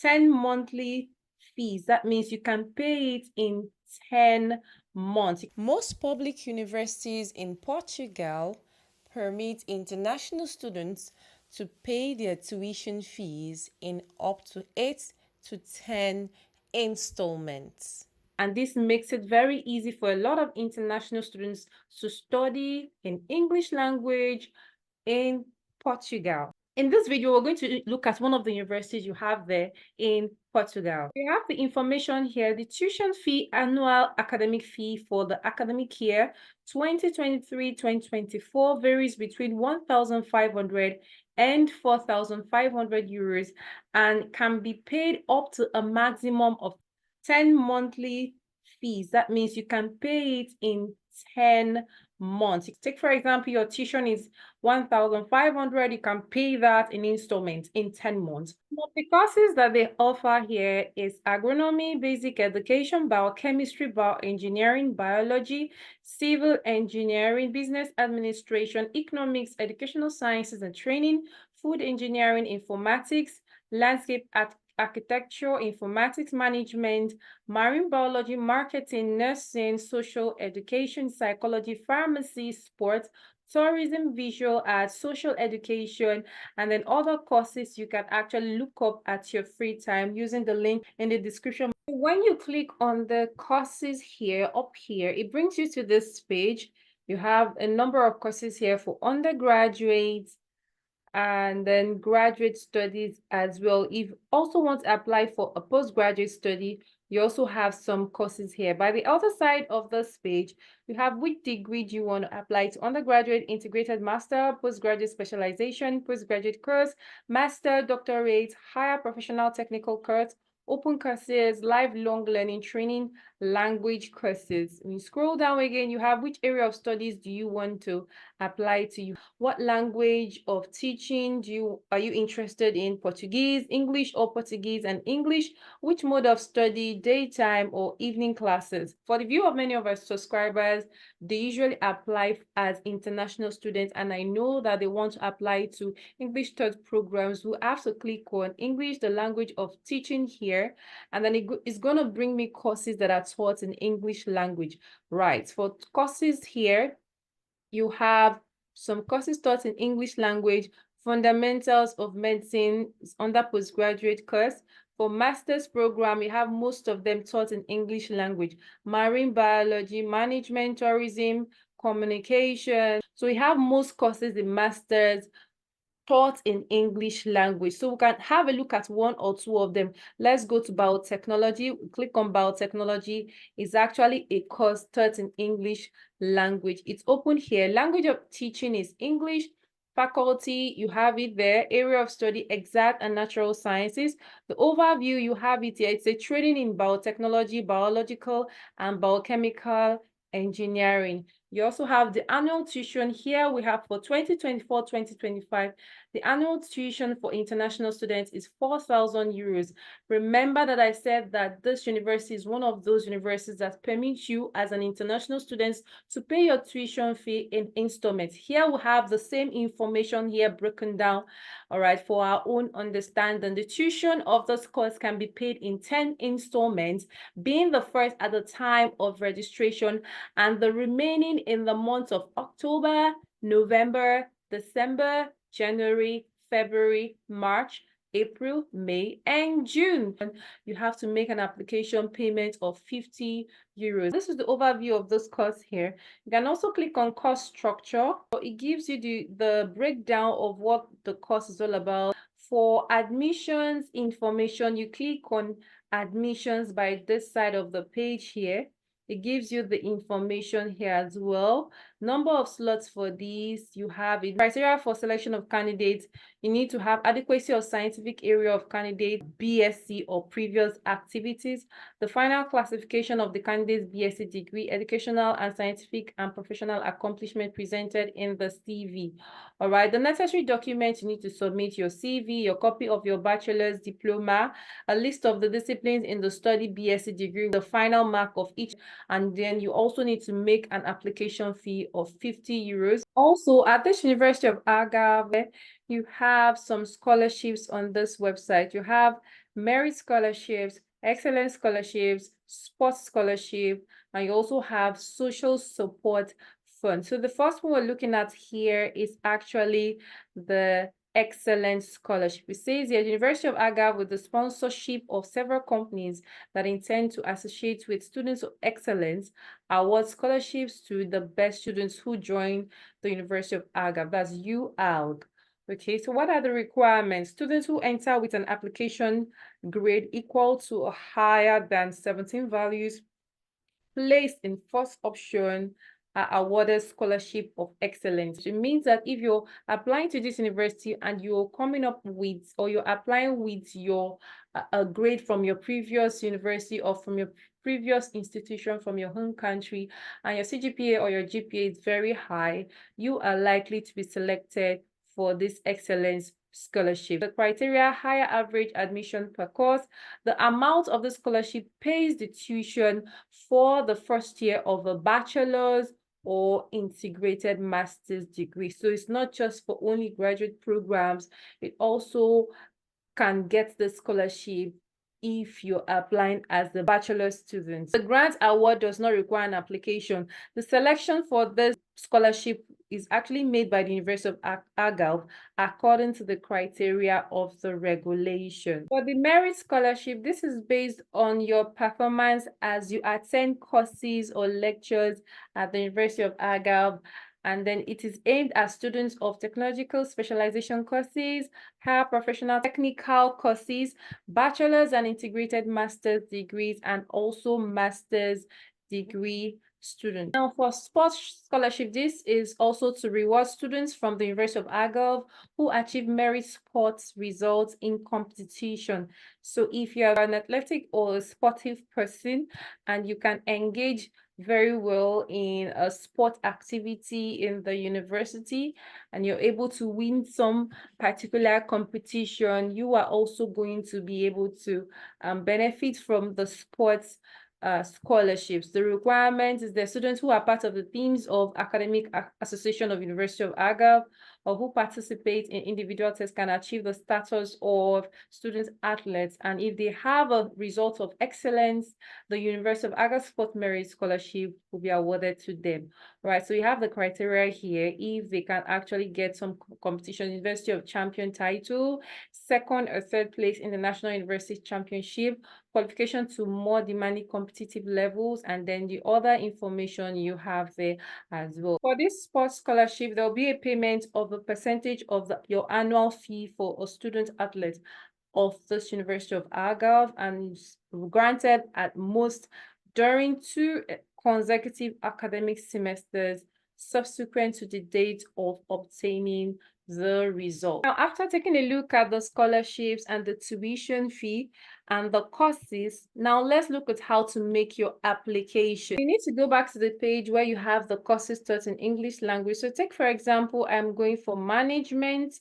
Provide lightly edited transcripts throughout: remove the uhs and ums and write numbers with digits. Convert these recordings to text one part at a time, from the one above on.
10 monthly fees. That means you can pay it in 10 months. Most public universities in Portugal permit international students to pay their tuition fees in up to 8 to 10 installments. And this makes it very easy for a lot of international students to study in English language in Portugal. In this video, we're going to look at one of the universities you have there in Portugal. We have the information here. The tuition fee, annual academic fee for the academic year 2023-2024 varies between 1,500 and 4,500 euros and can be paid up to a maximum of 10 monthly fees. That means you can pay it in 10 months. Take, for example, your tuition is 1,500, you can pay that in installments in 10 months. But the courses that they offer here is agronomy, basic education, biochemistry, bioengineering, biology, civil engineering, business administration, economics, educational sciences and training, food engineering, informatics, landscape architecture, informatics management, marine biology, marketing, nursing, social education, psychology, pharmacy, sports, tourism, visual arts, social education, and then other courses you can actually look up at your free time using the link in the description. When you click on the courses here, up here, it brings you to this page. You have a number of courses here for undergraduates, and then graduate studies as well. If you also want to apply for a postgraduate study, you also have some courses here. By the other side of this page, you have which degree do you want to apply to: undergraduate, integrated master, postgraduate specialization, postgraduate course, master, doctorate, higher professional technical course, open courses, lifelong learning training, language courses. When you scroll down again, you have which area of studies do you want to apply to. What language of teaching are you interested in? Portuguese, English, or Portuguese and English? Which mode of study, daytime or evening classes? For the view of many of our subscribers, they usually apply as international students, and I know that they want to apply to English taught programs. We have to click on English, the language of teaching here, and then it's going to bring me courses that are taught in English language. Right, for courses here, you have some courses taught in English language, fundamentals of medicine is under postgraduate course. For master's program, you have most of them taught in English language, marine biology, management, tourism, communication. So we have most courses in master's taught in English language. So we can have a look at one or two of them. Let's go to biotechnology. Click on biotechnology. It's actually a course taught in English language. It's open here. Language of teaching is English. Faculty, you have it there. Area of study, exact and natural sciences. The overview, you have it here. It's a training in biotechnology, biological and biochemical engineering. You also have the annual tuition here. We have for 2024-2025, the annual tuition for international students is 4,000 euros. Remember that I said that this university is one of those universities that permits you as an international student to pay your tuition fee in installments. Here we have the same information here broken down, all right, for our own understanding. The tuition of this course can be paid in 10 installments, being the first at the time of registration and the remaining in the months of October, November, December, January, February, March, April, May, and June. You have to make an application payment of 50 euros. This is the overview of this course here. You can also click on course structure. It gives you the breakdown of what the course is all about. For admissions information, you click on admissions by this side of the page here. It gives you the information here as well. Number of slots for these, you have it. Criteria for selection of candidates, you need to have adequacy of scientific area of candidate, BSc or previous activities. The final classification of the candidate's BSc degree, educational and scientific and professional accomplishment presented in the CV. All right, the necessary documents, you need to submit your CV, your copy of your bachelor's diploma, a list of the disciplines in the study BSc degree, the final mark of each, and then you also need to make an application fee of 50 euros. Also, at this University of Algarve, you have some scholarships on this website. You have merit scholarships, excellence scholarships, sports scholarship, and you also have social support fund. So the first one we're looking at here is actually the excellence scholarship. It says here, the University of Algarve, with the sponsorship of several companies that intend to associate with students of excellence, award scholarships to the best students who join the University of Algarve. That's UALG. Okay, so what are the requirements? Students who enter with an application grade equal to or higher than 17 values placed in first option are awarded scholarship of excellence. It means that if you're applying to this university and you're coming up with, or you're applying with your a grade from your previous university or from your previous institution from your home country, and your CGPA or your GPA is very high, you are likely to be selected for this excellence scholarship. The criteria: higher average admission per course. The amount of the scholarship pays the tuition for the first year of a bachelor's or integrated master's degree. So it's not just for only graduate programs, it also can get the scholarship if you're applying as a bachelor student. The grant award does not require an application. The selection for this scholarship is actually made by the University of Algarve according to the criteria of the regulation. For the merit scholarship, this is based on your performance as you attend courses or lectures at the University of Algarve, and then it is aimed at students of technological specialization courses, higher professional technical courses, bachelor's and integrated master's degrees, and also master's degree students. Now, for sports scholarship, this is also to reward students from the University of Algarve who achieve merit sports results in competition. So if you are an athletic or a sportive person and you can engage very well in a sport activity in the university and you're able to win some particular competition, you are also going to be able to benefit from the sports scholarships. The requirement is the students who are part of the teams of Academic Association of University of Algarve or who participate in individual tests can achieve the status of student athletes. And if they have a result of excellence, the University of Algarve Sport Merit Scholarship will be awarded to them. Right, so you have the criteria here. If they can actually get some competition, University of Champion title, second or third place in the National University Championship, qualification to more demanding competitive levels, and then the other information you have there as well. For this sports scholarship, there'll be a payment of a percentage of your annual fee for a student athlete of this University of Algarve, and is granted at most during 2 consecutive academic semesters subsequent to the date of obtaining the result. Now, after taking a look at the scholarships and the tuition fee and the courses, now let's look at how to make your application. You need to go back to the page where you have the courses taught in English language. So take, for example, I'm going for management,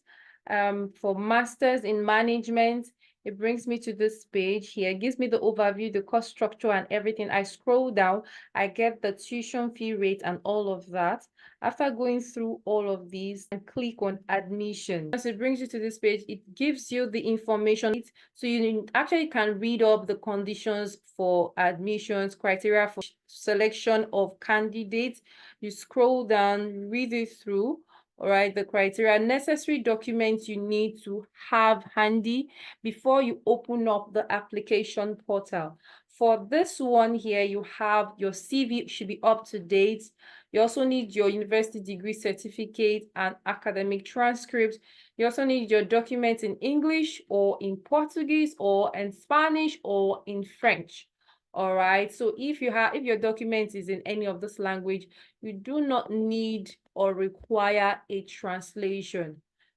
for masters in management. It brings me to this page here. It gives me the overview, the cost structure and everything. I scroll down, I get the tuition fee rate and all of that. After going through all of these, and click on admission. Once it brings you to this page, it gives you the information. So you actually can read up the conditions for admissions, criteria for selection of candidates. You scroll down, read it through. All right, the criteria, necessary documents you need to have handy before you open up the application portal. For this one here, you have your CV should be up to date. You also need your university degree certificate and academic transcripts. You also need your documents in English or in Portuguese or in Spanish or in French. All right, so if your document is in any of this language, you do not need or require a translation.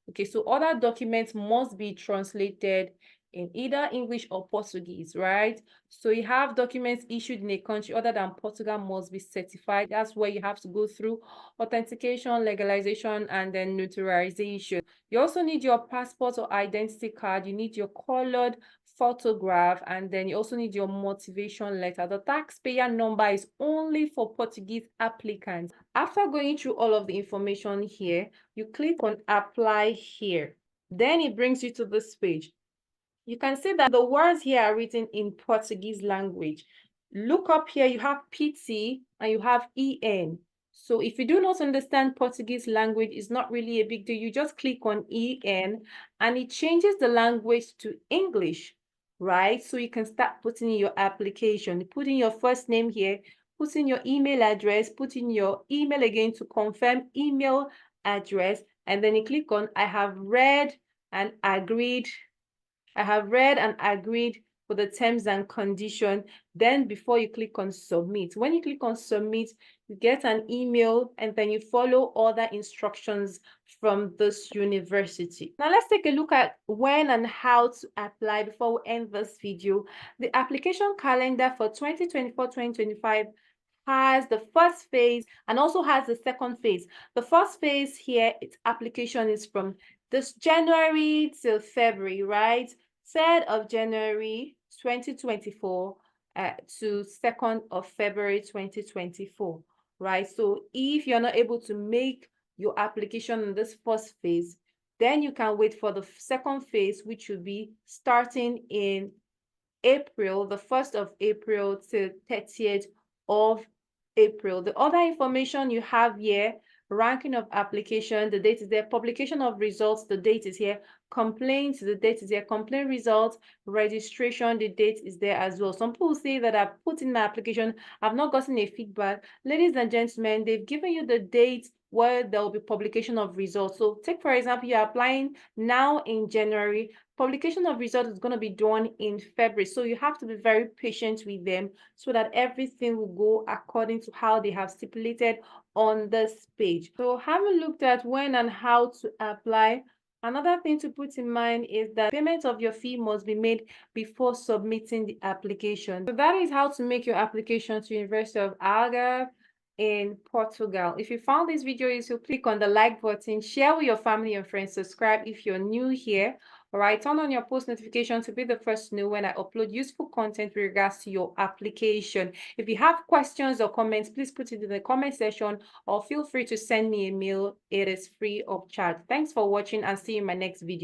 Okay, so other documents must be translated in either English or Portuguese, right? So you have documents issued in a country other than Portugal must be certified. That's where you have to go through authentication, legalization, and then notarization. You also need your passport or identity card. You need your colored photograph, and then you also need your motivation letter. The taxpayer number is only for Portuguese applicants. After going through all of the information here, you click on apply here. Then it brings you to this page. you can see that the words here are written in Portuguese language. Look up here, you have PT and you have EN. So if you do not understand Portuguese language, it's not really a big deal. You just click on EN and it changes the language to English, right? So you can start putting in your application, put in your first name here, put in your email address, put in your email again to confirm email address, and then you click on I have read and agreed for the terms and condition. Then before you click on submit, when you click on submit, you get an email and then you follow other instructions from this university. Now let's take a look at when and how to apply before we end this video. The application calendar for 2024-2025 has the first phase and also has the second phase. The first phase here, its application is from this January till February, right? 3rd of January 2024 to 2nd of February 2024, right? So if you're not able to make your application in this first phase, then you can wait for the second phase, which will be starting in April, the 1st of April to 30th of April. The other information you have here, ranking of application, the date is there, publication of results, the date is here, complaints, the date is here, complaint results, registration, the date is there as well. Some people say that I've put in my application, I've not gotten a feedback. Ladies and gentlemen, they've given you the date where there will be publication of results. So take, for example, you're applying now in January, publication of results is going to be done in February. So you have to be very patient with them so that everything will go according to how they have stipulated on this page. So having looked at when and how to apply, another thing to put in mind is that payment of your fee must be made before submitting the application. So that is how to make your application to University of Algarve in Portugal. If you found this video useful, click on the like button, share with your family and friends, subscribe if you're new here. All right, turn on your post notifications to be the first to know when I upload useful content with regards to your application. If you have questions or comments, please put it in the comment section or feel free to send me a mail. It is free of charge. Thanks for watching and see you in my next video.